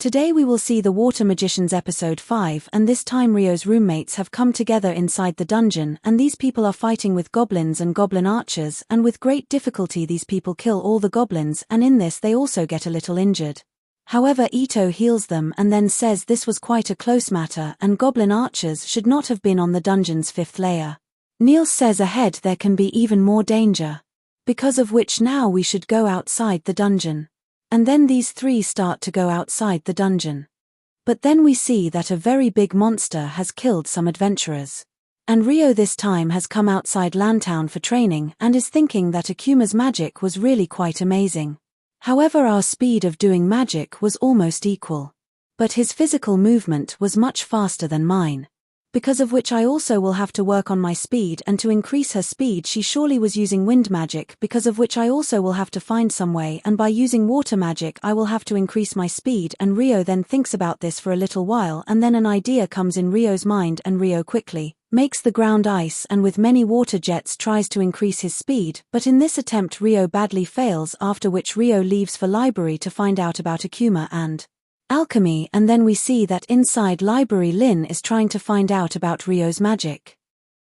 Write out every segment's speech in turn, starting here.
Today we will see the Water Magicians episode 5, and this time Rio's roommates have come together inside the dungeon, and these people are fighting with goblins and goblin archers, and with great difficulty these people kill all the goblins, and in this they also get a little injured. However, Ito heals them and then says this was quite a close matter and goblin archers should not have been on the dungeon's 5th layer. Niels says ahead there can be even more danger. Because of which now we should go outside the dungeon. And then these three start to go outside the dungeon. But then we see that a very big monster has killed some adventurers. And Rio this time has come outside Lantown for training and is thinking that Akuma's magic was really quite amazing. However, our speed of doing magic was almost equal. But his physical movement was much faster than mine. Because of which I also will have to work on my speed, and to increase her speed she surely was using wind magic, because of which I also will have to find some way, and by using water magic I will have to increase my speed. And Rio then thinks about this for a little while, and then an idea comes in Rio's mind, and Rio quickly makes the ground ice and with many water jets tries to increase his speed, but in this attempt Rio badly fails, after which Rio leaves for library to find out about Akuma and alchemy, and then we see that inside library Lin is trying to find out about Rio's magic.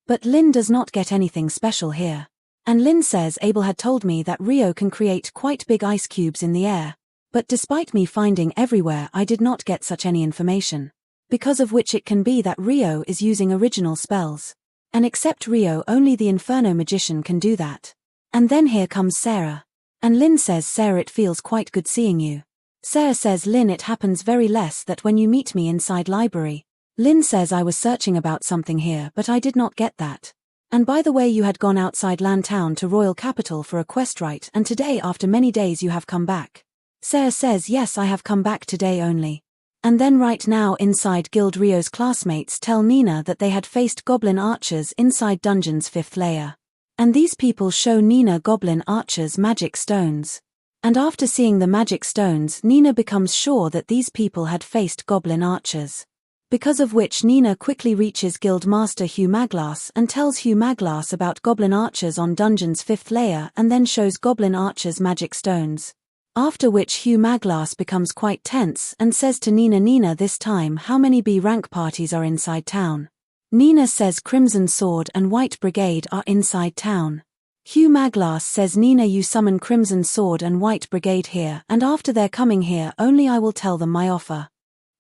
But Lin does not get anything special here. And Lin says Abel had told me that Rio can create quite big ice cubes in the air. But despite me finding everywhere I did not get such any information. Because of which it can be that Rio is using original spells. And except Rio only the Inferno magician can do that. And then here comes Sarah. And Lin says Sarah, it feels quite good seeing you. Sarah says Lin, it happens very less that when you meet me inside library. Lin says I was searching about something here but I did not get that. And by the way, you had gone outside Lantown to Royal Capital for a quest, right? And today after many days you have come back. Sarah says yes, I have come back today only. And then right now inside Guild Rio's classmates tell Nina that they had faced goblin archers inside dungeon's 5th layer. And these people show Nina goblin archers' magic stones. And after seeing the magic stones Nina becomes sure that these people had faced goblin archers. Because of which Nina quickly reaches Guild Master Hugh Maglas and tells Hugh Maglas about goblin archers on dungeon's 5th layer and then shows goblin archers' magic stones. After which Hugh Maglas becomes quite tense and says to Nina, Nina, this time how many B rank parties are inside town? Nina says Crimson Sword and White Brigade are inside town. Hugh Maglas says Nina, you summon Crimson Sword and White Brigade here, and after they're coming here only I will tell them my offer.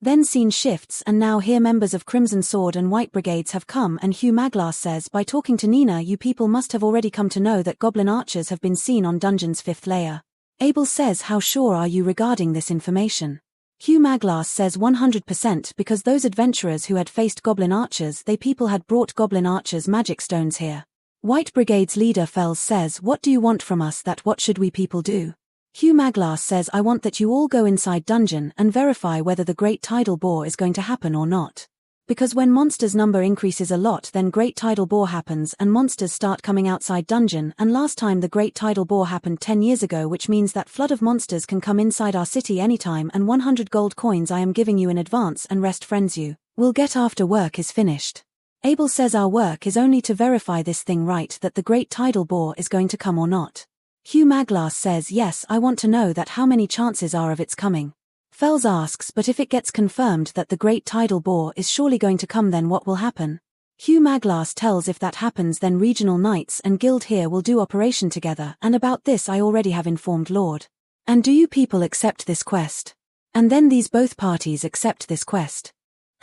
Then scene shifts and now here members of Crimson Sword and White Brigades have come, and Hugh Maglas says by talking to Nina, you people must have already come to know that goblin archers have been seen on dungeon's 5th layer. Abel says how sure are you regarding this information? Hugh Maglas says 100% because those adventurers who had faced goblin archers, they people had brought goblin archers' magic stones here. White Brigade's leader Fells says, what do you want from us? That what should we people do? Hugh Maglas says, I want that you all go inside dungeon and verify whether the Great Tidal Bore is going to happen or not. Because when monsters' number increases a lot then Great Tidal Bore happens and monsters start coming outside dungeon, and last time the Great Tidal Bore happened 10 years ago, which means that flood of monsters can come inside our city anytime, and 100 gold coins I am giving you in advance, and rest friends you will get after work is finished. Abel says our work is only to verify this thing right, that the Great Tidal Bore is going to come or not. Hugh Maglas says yes, I want to know that how many chances are of its coming. Fells asks, but if it gets confirmed that the Great Tidal Bore is surely going to come, then what will happen? Hugh Maglas tells if that happens then regional knights and guild here will do operation together, and about this I already have informed Lord. And do you people accept this quest? And then these both parties accept this quest.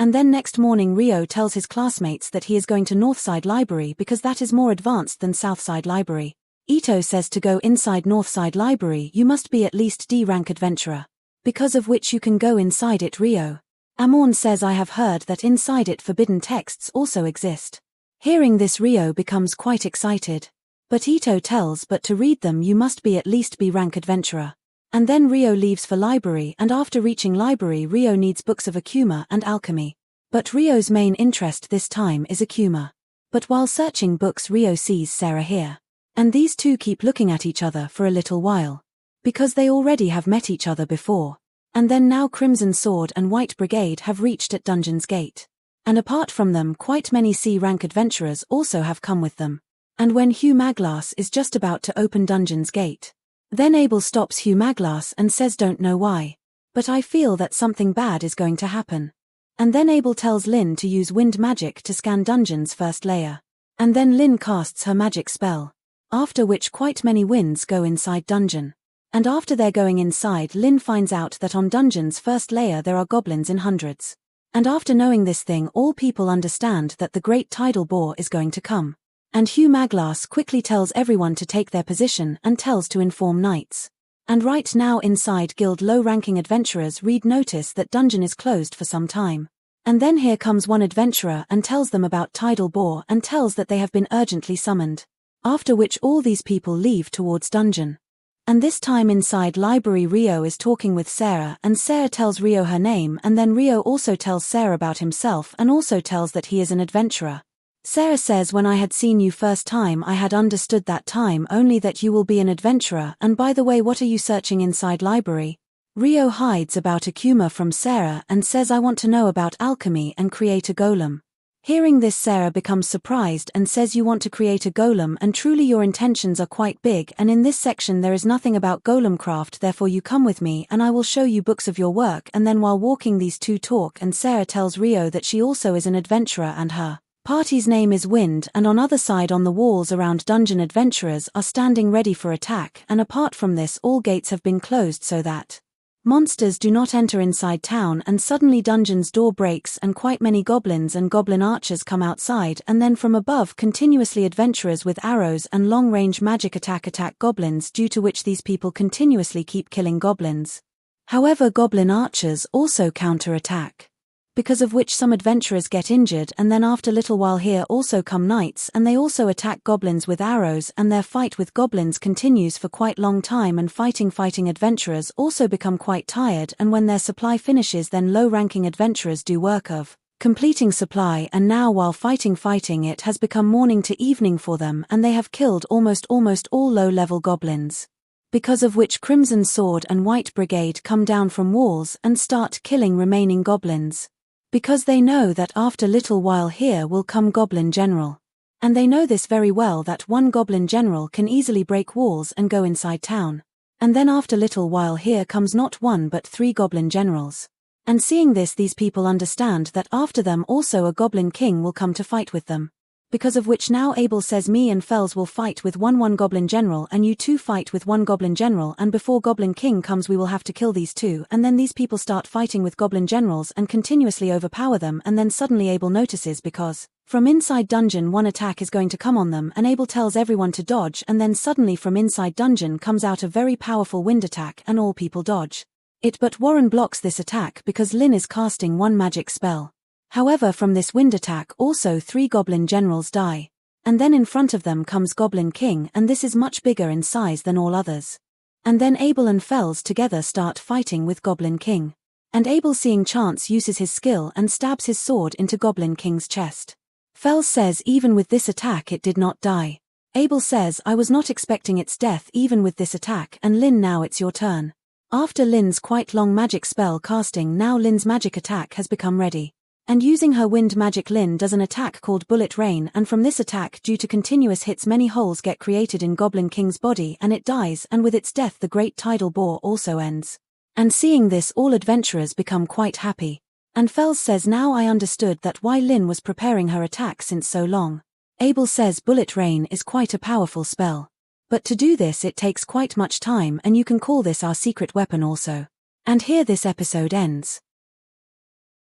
And then next morning Rio tells his classmates that he is going to Northside Library because that is more advanced than Southside Library. Ito says to go inside Northside Library you must be at least D rank adventurer. Because of which you can go inside it, Rio. Amorn says I have heard that inside it forbidden texts also exist. Hearing this Rio becomes quite excited. But Ito tells but to read them you must be at least B rank adventurer. And then Rio leaves for library, and after reaching library Rio needs books of Akuma and alchemy. But Rio's main interest this time is Akuma. But while searching books Rio sees Sarah here. And these two keep looking at each other for a little while. Because they already have met each other before. And then now Crimson Sword and White Brigade have reached at Dungeon's Gate. And apart from them quite many C-rank adventurers also have come with them. And when Hugh Maglas is just about to open Dungeon's Gate. Then Abel stops Hugh Maglas and says don't know why. But I feel that something bad is going to happen. And then Abel tells Lynn to use wind magic to scan dungeon's first layer. And then Lynn casts her magic spell. After which quite many winds go inside dungeon. And after they're going inside, Lynn finds out that on dungeon's first layer there are goblins in hundreds. And after knowing this thing, all people understand that the great tidal bore is going to come. And Hugh Maglas quickly tells everyone to take their position and tells to inform knights. And right now inside guild low-ranking adventurers read notice that dungeon is closed for some time. And then here comes one adventurer and tells them about tidal bore and tells that they have been urgently summoned. After which all these people leave towards dungeon. And this time inside library Rio is talking with Sarah and Sarah tells Rio her name and then Rio also tells Sarah about himself and also tells that he is an adventurer. Sarah says, when I had seen you first time I had understood that time only that you will be an adventurer, and by the way, what are you searching inside library? Rio hides about Akuma from Sarah and says, I want to know about alchemy and create a golem. Hearing this, Sarah becomes surprised and says, you want to create a golem and truly your intentions are quite big, and in this section there is nothing about golem craft, therefore you come with me and I will show you books of your work. And then while walking these two talk and Sarah tells Rio that she also is an adventurer and her party's name is Wind, and on other side on the walls around dungeon adventurers are standing ready for attack, and apart from this all gates have been closed so that monsters do not enter inside town, and suddenly dungeon's door breaks and quite many goblins and goblin archers come outside, and then from above continuously adventurers with arrows and long-range magic attack goblins, due to which these people continuously keep killing goblins. However, goblin archers also counter-attack. Because of which some adventurers get injured, and then after little while here also come knights and they also attack goblins with arrows, and their fight with goblins continues for quite long time, and fighting adventurers also become quite tired, and when their supply finishes then low-ranking adventurers do work of completing supply, and now while fighting it has become morning to evening for them and they have killed almost all low-level goblins. Because of which Crimson Sword and White Brigade come down from walls and start killing remaining goblins. Because they know that after little while here will come Goblin General. And they know this very well, that one Goblin General can easily break walls and go inside town. And then after little while here comes not one but 3 Goblin Generals. And seeing this, these people understand that after them also a Goblin King will come to fight with them. Because of which now Abel says, me and Fells will fight with one Goblin General and you two fight with 1 Goblin General, and before Goblin King comes we will have to kill these 2, and then these people start fighting with Goblin Generals and continuously overpower them, and then suddenly Abel notices because from inside dungeon one attack is going to come on them, and Abel tells everyone to dodge, and then suddenly from inside dungeon comes out a very powerful wind attack and all people dodge it, but Warren blocks this attack because Lynn is casting one magic spell. However, from this wind attack also 3 Goblin Generals die. And then in front of them comes Goblin King, and this is much bigger in size than all others. And then Abel and Fells together start fighting with Goblin King. And Abel, seeing chance, uses his skill and stabs his sword into Goblin King's chest. Fells says even with this attack it did not die. Abel says, I was not expecting its death even with this attack, and Lynn, now it's your turn. After Lynn's quite long magic spell casting, now Lynn's magic attack has become ready. And using her wind magic, Lynn does an attack called Bullet Rain, and from this attack, due to continuous hits, many holes get created in Goblin King's body and it dies, and with its death the great tidal bore also ends. And seeing this, all adventurers become quite happy. And Fells says, now I understood that why Lynn was preparing her attack since so long. Abel says Bullet Rain is quite a powerful spell. But to do this it takes quite much time, and you can call this our secret weapon also. And here this episode ends.